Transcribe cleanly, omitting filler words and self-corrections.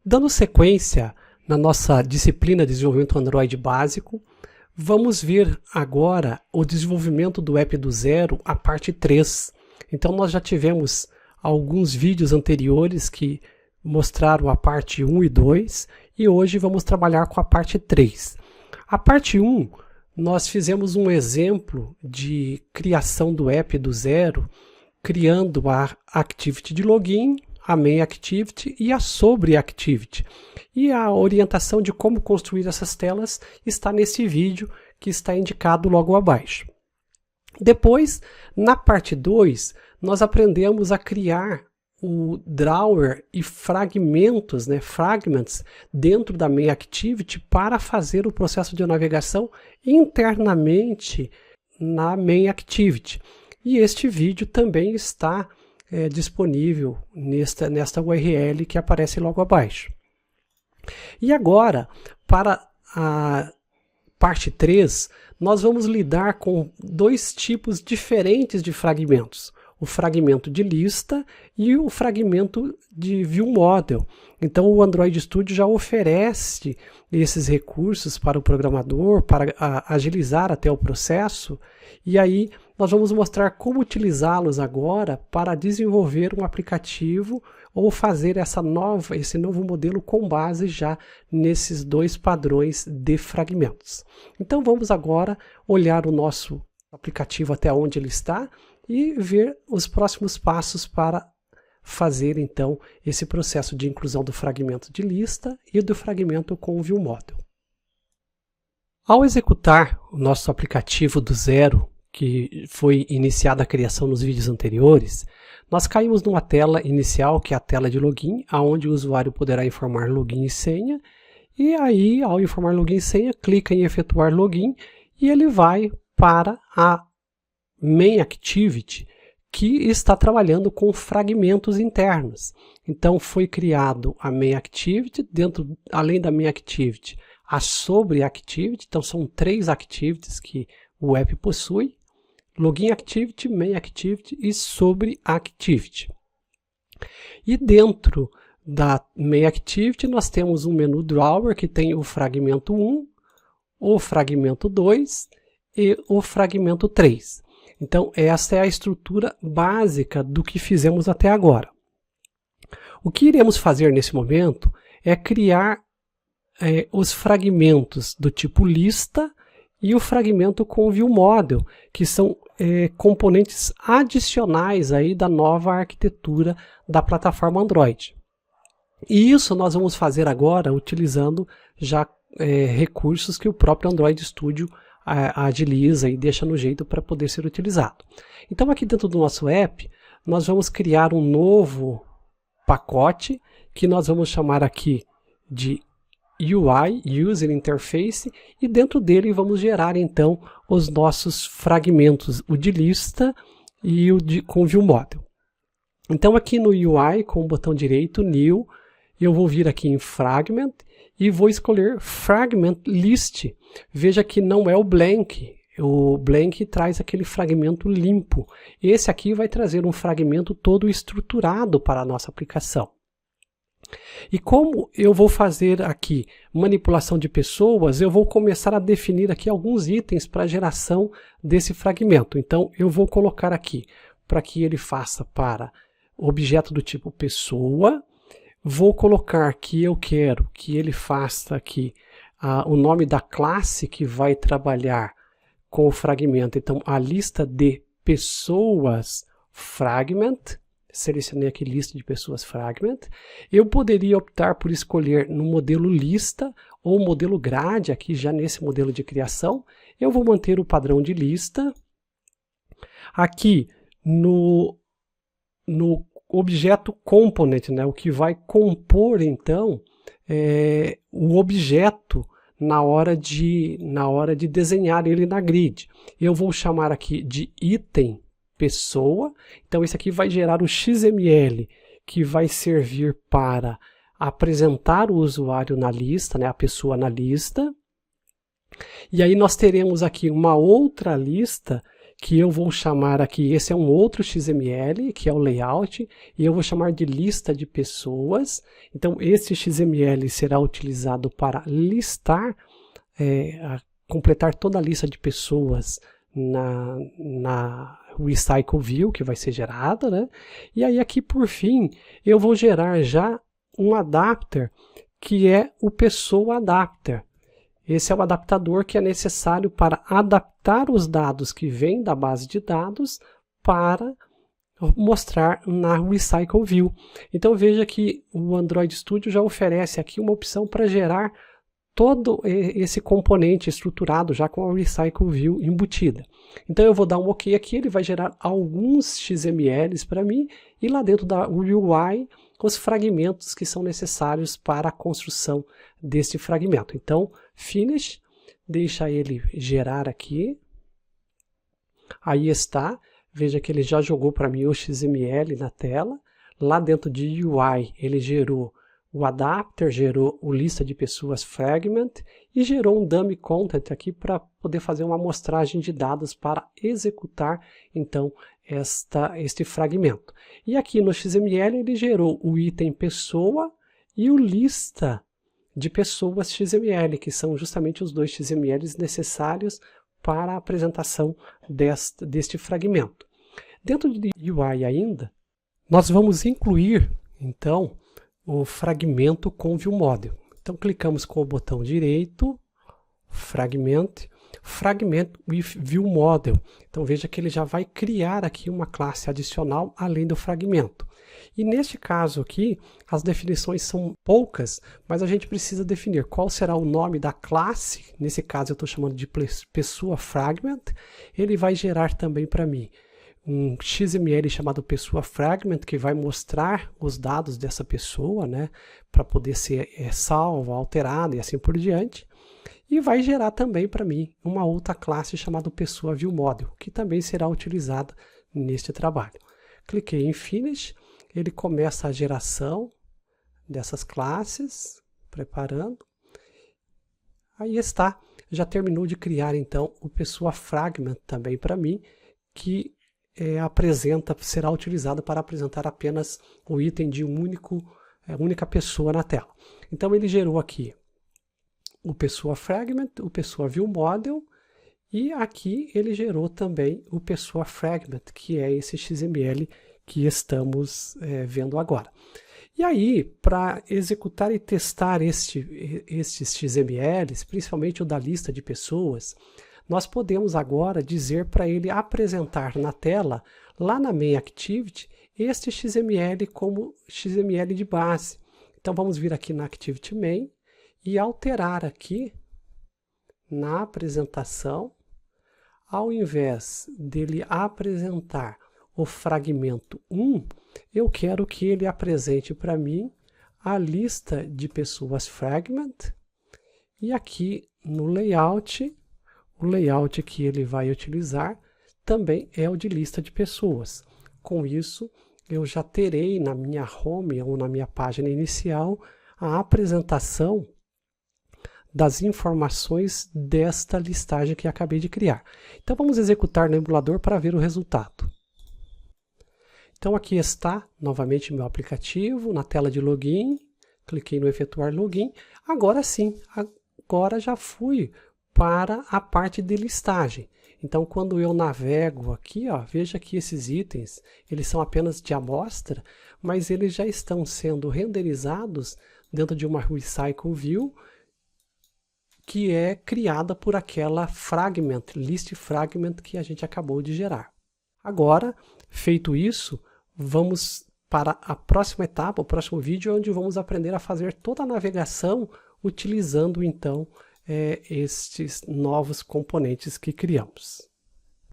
Dando sequência na nossa disciplina de desenvolvimento Android básico, vamos ver agora o desenvolvimento do app do zero, a parte 3. Então nós já tivemos alguns vídeos anteriores que mostraram a parte 1 e 2 e hoje vamos trabalhar com a parte 3. A parte 1, nós fizemos um exemplo de criação do app do zero, criando a Activity de login, a Main Activity e a Sobre Activity. E a orientação de como construir essas telas está nesse vídeo que está indicado logo abaixo. Depois, na parte 2, nós aprendemos a criar o drawer e fragmentos, fragments, dentro da Main Activity para fazer o processo de navegação internamente na Main Activity. E este vídeo também está disponível nesta URL que aparece logo abaixo. E agora, para a parte 3, nós vamos lidar com dois tipos diferentes de fragmentos. O fragmento de lista e o fragmento de ViewModel. Então o Android Studio já oferece esses recursos para o programador, para agilizar até o processo, e aí nós vamos mostrar como utilizá-los agora para desenvolver um aplicativo ou fazer esse novo modelo com base já nesses dois padrões de fragmentos. Então vamos agora olhar o nosso aplicativo até onde ele está e ver os próximos passos para fazer então esse processo de inclusão do fragmento de lista e do fragmento com o ViewModel. Ao executar o nosso aplicativo do zero, que foi iniciada a criação nos vídeos anteriores, nós caímos numa tela inicial, que é a tela de login, onde o usuário poderá informar login e senha, e aí, ao informar login e senha, clica em efetuar login e ele vai para a Main Activity, que está trabalhando com fragmentos internos. Então foi criado a Main Activity, além da Main Activity, a Sobre Activity, então são 3 activities que o app possui: Login Activity, Main Activity e Sobre Activity. E dentro da Main Activity nós temos um menu drawer que tem o fragmento 1, o fragmento 2 e o fragmento 3. Então essa é a estrutura básica do que fizemos até agora. O que iremos fazer nesse momento é criar os fragmentos do tipo lista e o fragmento com o ViewModel, que são componentes adicionais aí da nova arquitetura da plataforma Android. E isso nós vamos fazer agora utilizando já recursos que o próprio Android Studio agiliza e deixa no jeito para poder ser utilizado. Então aqui dentro do nosso app, nós vamos criar um novo pacote que nós vamos chamar aqui de UI, User Interface, e dentro dele vamos gerar então os nossos fragmentos, o de lista e o com ViewModel. Então aqui no UI, com o botão direito, New, eu vou vir aqui em Fragment e vou escolher Fragment List. Veja que não é o blank. O blank traz aquele fragmento limpo. Esse aqui vai trazer um fragmento todo estruturado para a nossa aplicação. E como eu vou fazer aqui manipulação de pessoas, eu vou começar a definir aqui alguns itens para a geração desse fragmento. Então eu vou colocar aqui para que ele faça para objeto do tipo pessoa. Vou colocar que eu quero que ele faça aqui o nome da classe que vai trabalhar com o fragmento. Então a lista de pessoas fragment. Selecionei aqui lista de pessoas fragment. Eu poderia optar por escolher no modelo lista ou modelo grade, aqui já nesse modelo de criação. Eu vou manter o padrão de lista. Aqui no objeto component, o que vai compor então o objeto na hora de desenhar ele na grid. Eu vou chamar aqui de item pessoa. Então esse aqui vai gerar o XML que vai servir para apresentar o usuário na lista, a pessoa na lista. E aí nós teremos aqui uma outra lista que eu vou chamar aqui, esse é um outro XML, que é o layout, e eu vou chamar de lista de pessoas. Então, esse XML será utilizado para listar, completar toda a lista de pessoas na Recycle View, que vai ser gerada, né? E aí aqui, por fim, eu vou gerar já um adapter, que é o Pessoa Adapter. Esse é o adaptador que é necessário para adaptar os dados que vêm da base de dados para mostrar na Recycle View. Então veja que o Android Studio já oferece aqui uma opção para gerar todo esse componente estruturado já com a Recycle View embutida. Então eu vou dar um OK aqui, ele vai gerar alguns XMLs para mim, e lá dentro da UI os fragmentos que são necessários para a construção desse fragmento. Então, Finish, deixa ele gerar aqui. Aí está, veja que ele já jogou para mim o XML na tela. Lá dentro de UI ele gerou o adapter, gerou o lista de pessoas fragment e gerou um dummy content aqui para poder fazer uma amostragem de dados para executar então este fragmento. E aqui no XML ele gerou o item pessoa e o lista de pessoas XML, que são justamente os dois XMLs necessários para a apresentação deste fragmento. Dentro de UI ainda, nós vamos incluir então o fragmento com ViewModel. Então clicamos com o botão direito, Fragment with ViewModel. Então veja que ele já vai criar aqui uma classe adicional além do fragmento. E neste caso aqui, as definições são poucas, mas a gente precisa definir qual será o nome da classe. Nesse caso eu estou chamando de Pessoa Fragment. Ele vai gerar também para mim um XML chamado Pessoa Fragment, que vai mostrar os dados dessa pessoa, né, para poder ser salvo, alterado e assim por diante. E vai gerar também para mim uma outra classe chamada Pessoa ViewModel, que também será utilizada neste trabalho. Cliquei em Finish, ele começa a geração dessas classes, preparando. Aí está, já terminou de criar então o Pessoa Fragment também para mim, que será utilizado para apresentar apenas o item de única pessoa na tela. Então ele gerou aqui o Pessoa Fragment, o Pessoa ViewModel, e aqui ele gerou também o Pessoa Fragment, que é esse XML que estamos vendo agora. E aí, para executar e testar estes XMLs, principalmente o da lista de pessoas, nós podemos agora dizer para ele apresentar na tela, lá na Main Activity, este XML como XML de base. Então vamos vir aqui na Activity Main e alterar aqui na apresentação, ao invés dele apresentar o fragmento 1, eu quero que ele apresente para mim a lista de pessoas fragment, e aqui no layout, o layout que ele vai utilizar também é o de lista de pessoas. Com isso, eu já terei na minha home ou na minha página inicial a apresentação das informações desta listagem que acabei de criar. Então vamos executar no emulador para ver o resultado. Então aqui está novamente meu aplicativo na tela de login, cliquei no efetuar login. Agora sim, agora já fui para a parte de listagem. Então quando eu navego aqui, ó, veja que esses itens, eles são apenas de amostra, mas eles já estão sendo renderizados dentro de uma Recycle View que é criada por aquela fragment, list fragment que a gente acabou de gerar. Agora, feito isso, vamos para a próxima etapa, o próximo vídeo, onde vamos aprender a fazer toda a navegação utilizando então estes novos componentes que criamos.